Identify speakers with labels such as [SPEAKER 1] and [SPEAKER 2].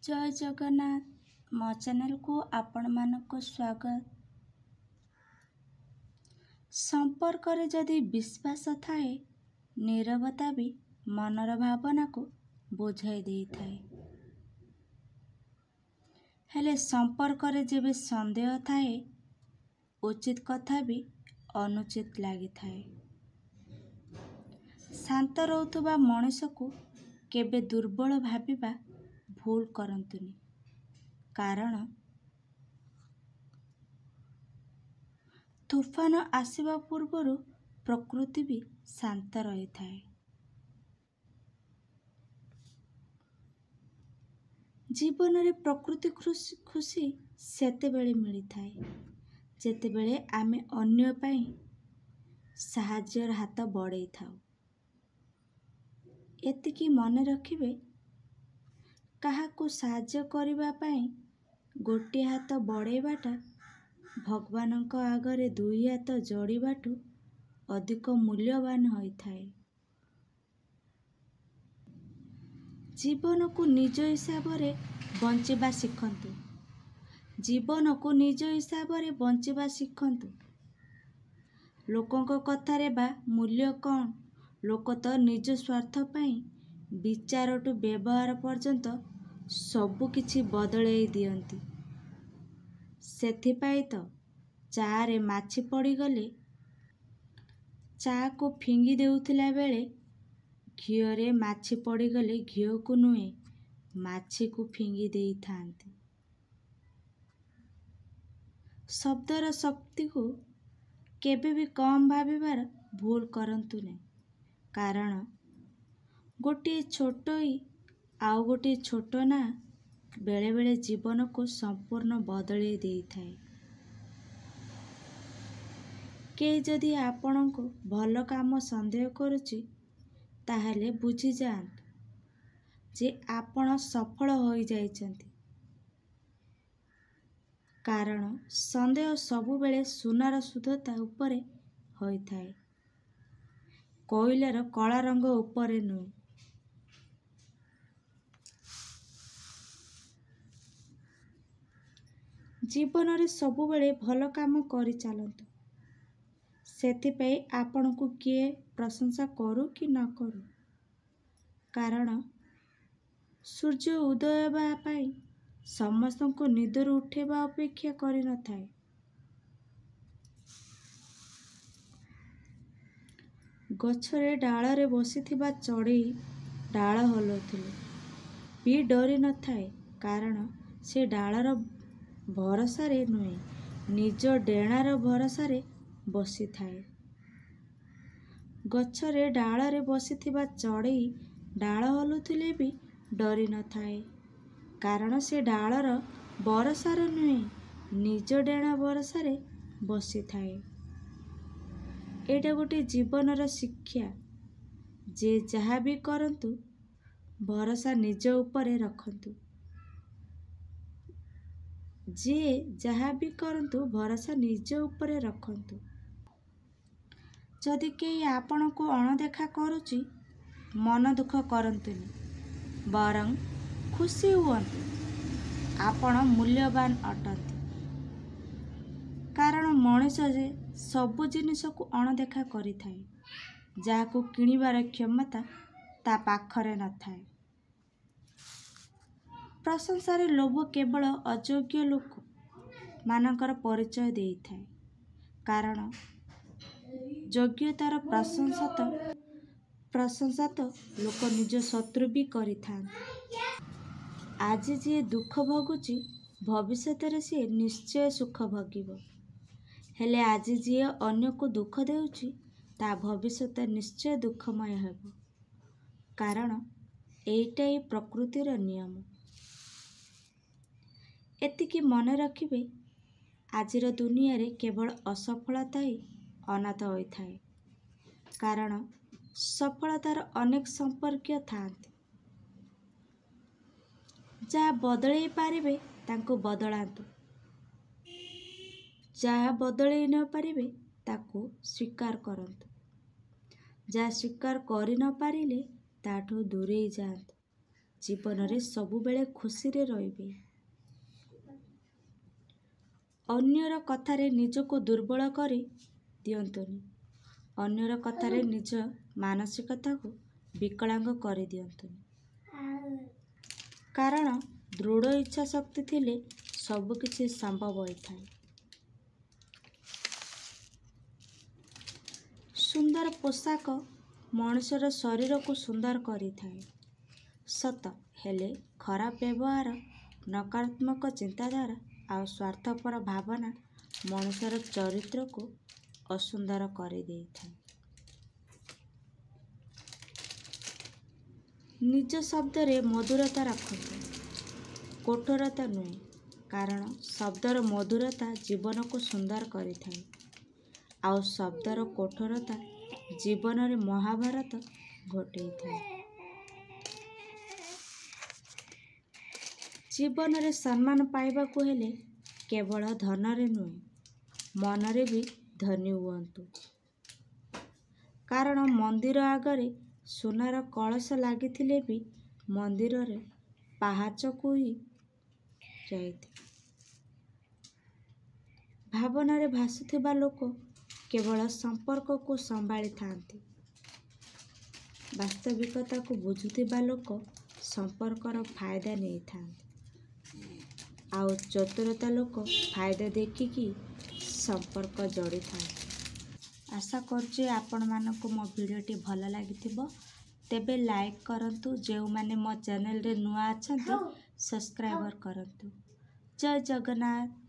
[SPEAKER 1] जय जगन्नाथ मो चैनल को आपण मानक स्वागत। संपर्क रे जदि विश्वास थाए नीरवता भी मनर भावना को बुझाई दे थाए। हेले संपर्क रे जेबे संदेह थाए उचित कथा भी अनुचित लगी थाए। शांत रहउथुबा मनुष्य को केबे दुर्बल भाबिबा भूल करंतुनी, कारण तूफान आसिबा पूर्वरु प्रकृति भी शांत रही थाए। जीवन रे प्रकृति खुशी सेतेबेले मिली थाए जेतेबेले आमे अन्य पाई साहाज्यर हाथ बढ़ाई थाउ। एतिकी मने रखिबे काहाकू साहाज्य करिबा पाई गोटे हाथ बढ़ाइबाटा भगवानक आगरे दुई हाथ जोड़िबाटू अधिक मूल्यवान होई थाए। जीवन को निज हिसाब रे बंचिबा शिखंतु। जीवन को निज हिसाब रे बंचिबा शिखंतु। लोकों को कथारे बा मूल्य कौन? लोक तो निज स्वार्थ पाई विचार टू व्यवहार पर्यंत सबु किछि बदलाई दियंती। सेथिपाई तो चा रे माछि पड़ी गले चा को फिंगी देउथिला बेले घियो रे माछि पड़ी गले घियो को नुहे माछि को फिंगी देई थांती। शब्दर शक्ति को केबे भी कम भाबिबार भूल करंतु ने, कारण गोटे छोटोई आउ गोटे छोट ना बेले बेले जीवन को संपूर्ण बदले देई थाए। के जदि आपण को भल काम संदेह करुची ताहले बुझी जात जे आपण सफल होई जाइछंती, कारण संदेह सबु बेले सुनार शुद्धता उपरे होई थाए, कोइलार कला रंग उपरे नुहे। जीवन रे सबु बेले भल काम करि चलंतु। सेथिपाई आपण को किए प्रशंसा करू कि न करू, कारण सूर्य उदय हेबा पाई समस्त को निदर उठेबा अपेक्षा करि न थाए। गछरे डाल रे बसिथिबा चढ़ई डाल हलुथिले भी डरी न थाए, कारण से डालर भरोसा रे नुहे निज डेणार भरोसा रे बसी थाए। गछरे डाल रे बसिथिबा चढ़ई डाल हलुथिले भी डरी न थाए, कारण से डालर भरोसा रे नुहे निज डेणा भरोसा रे बसी थाए। एटा गोटे जीवनर शिक्षा जे जहा भी करंतु भरोसा निज उपरे रखंतु। जे जहा भी करंतु भरोसा निज उपरे रखंतु। जदि केही आपण को अणदेखा करुची मन दुख करंतुनी, बरं खुशी हुअन्तु, आपण मूल्यवान अटंती। कारण मनुष्य जे सबु जिनिस को अणदेखा करि थाए, जाहाकू किणिबार क्षमता ता पाखरे न थाए। प्रशंसारे लोभ केवल अयोग्य लोक मानकर परिचय देई थाए, कारण योग्यतार प्रशंसा तो लोक निज शत्रु भी करि थांती। आज जे दुख भोगुची भविष्यत रे से निश्चय सुख भोगिबो, हेले आज जे अन्य को दुख देउची ता भविष्यत निश्चय दुखमय हेबो, कारण एइटा ही प्रकृतिर नियम। एतिकी मने रखिबे आजिर दुनिया रे केवल असफलता ही अनाथ होई थाए, कारण सफलतार अनेक संपर्कीय थांती। जहा बदलई पारिबे तांको बदलांतु, जहा बदलई न पारिबे ताको स्वीकार करंतु, जहा स्वीकार करि न पारिले ताठो दूरेई जांतु। ଜୀବନରେ ସବୁବେଳେ ଖୁସିରେ ରହିବେ। ଅନ୍ୟର କଥାରେ ନିଜକୁ ଦୁର୍ବଳ କରି ଦିଅନ୍ତୁନି। ଅନ୍ୟର କଥାରେ ନିଜ ମାନସିକତାକୁ ବିକଳାଙ୍ଗ କରିଦିଅନ୍ତୁନି। କାରଣ ଦୃଢ଼ ଇଚ୍ଛା ଶକ୍ତି ଥିଲେ ସବୁକିଛି ସମ୍ଭବ ହୋଇଥାଏ। ସୁନ୍ଦର ପୋଷାକ ମଣିଷର ଶରୀରକୁ ସୁନ୍ଦର କରିଥାଏ ସତ, ହେଲେ ଖରାପ ବ୍ୟବହାର, ନକାରାତ୍ମକ ଚିନ୍ତାଧାରା ଆଉ ସ୍ୱାର୍ଥପର ଭାବନା ମଣିଷର ଚରିତ୍ରକୁ ଅସୁନ୍ଦର କରିଦେଇଥାଏ। ନିଜ ଶବ୍ଦରେ ମଧୁରତା ରଖନ୍ତୁ, କଠୋରତା ନୁହେଁ। କାରଣ ଶବ୍ଦର ମଧୁରତା ଜୀବନକୁ ସୁନ୍ଦର କରିଥାଏ, ଆଉ ଶବ୍ଦର କଠୋରତା ଜୀବନରେ ମହାଭାରତ ଘଟେଇଥାଏ। ଜୀବନରେ ସମ୍ମାନ ପାଇବାକୁ ହେଲେ କେବଳ ଧନରେ ନୁହେଁ, ମନରେ ବି ଧନୀ ହୁଅନ୍ତୁ। କାରଣ ମନ୍ଦିର ଆଗରେ ସୁନାର କଳସ ଲାଗିଥିଲେ ବି ମନ୍ଦିରରେ ପାହାଚକୁ ହିଁ ଯାଇଥାଏ। ଭାବନାରେ ଭାସୁଥିବା ଲୋକ କେବଳ ସମ୍ପର୍କକୁ ସମ୍ଭାଳିଥାନ୍ତି। ବାସ୍ତବିକତାକୁ ବୁଝୁଥିବା ଲୋକ ସମ୍ପର୍କର ଫାଇଦା ନେଇଥାନ୍ତି। ଆଉ ଚତୁରତା ଲୋକ ଫାଇଦା ଦେଖିକି ସମ୍ପର୍କ ଯୋଡ଼ିଥାନ୍ତି। ଆଶା କରୁଛି ଆପଣମାନଙ୍କୁ ମୋ ଭିଡ଼ିଓଟି ଭଲ ଲାଗିଥିବ। ତେବେ ଲାଇକ୍ କରନ୍ତୁ। ଯେଉଁମାନେ ମୋ ଚ୍ୟାନେଲରେ ନୂଆ ଅଛନ୍ତି ସବସ୍କ୍ରାଇବର୍ କରନ୍ତୁ। ଜୟ ଜଗନ୍ନାଥ।